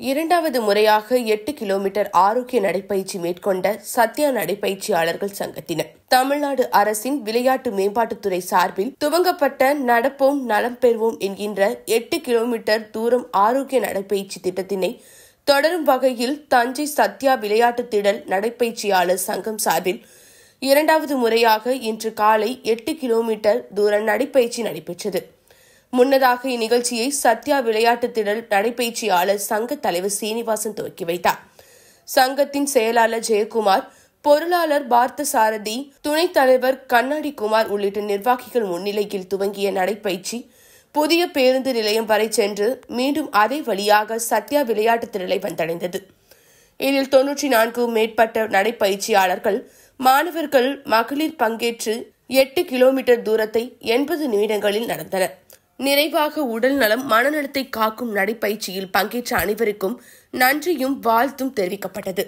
இரண்டாவது முறையாக 8 கிலோமீட்டர் ஆரோக்கிய நடைப்பயிற்சி மேற்கொண்ட சத்யா நடைப்பயிற்சியாளர்கள் சங்கத்தினர் தமிழ்நாடு அரசின் விளையாட்டு மேம்பாட்டுத்துறை சார்பில் துவங்கப்பட்ட நடப்போம் நலம் பெறுவோம் என்கின்ற 8 கிலோமீட்டர் தூரம் ஆரோக்கிய நடைப்பயிற்சி திட்டத்தினை தொடரும் வகையில் தஞ்சை சத்யா விளையாட்டு திடல் நடைப்பயிற்சியாளர் சங்கம் சார்பில் இரண்டாவது முறையாக இன்று காலை 8 கிலோமீட்டர் தூர நடைப்பயிற்சி நடைபெற்றது. முன்னதாக இந்நிகழ்ச்சியை சத்யா விளையாட்டு திடல் நடைப்பயிற்சியாளர் சங்க தலைவர் சீனிவாசன் துவக்கி வைத்தார். சங்கத்தின் செயலாளர் ஜெயக்குமார், பொருளாளர் பார்த்தசாரதி, துணைத் தலைவர் கண்ணாடி குமார் உள்ளிட்ட நிர்வாகிகள் முன்னிலையில் துவங்கிய நடைப்பயிற்சி புதிய பேருந்து நிலையம் வரை சென்று மீண்டும் அதே வழியாக சத்யா விளையாட்டு திடலை வந்தடைந்தது. இதில் 94 மேற்பட்ட நடைப்பயிற்சியாளர்கள், மாணவர்கள், மகளிர் பங்கேற்று 8 கிலோமீட்டர் தூரத்தை 80 நிமிடங்களில் நடந்தனர். நிறைவாக உடல் நலம், மனநலத்தை காக்கும் நடைப்பயிற்சியில் பங்கேற்ற அனைவருக்கும் நன்றியும் வாழ்த்தும் தெரிவிக்கப்பட்டது.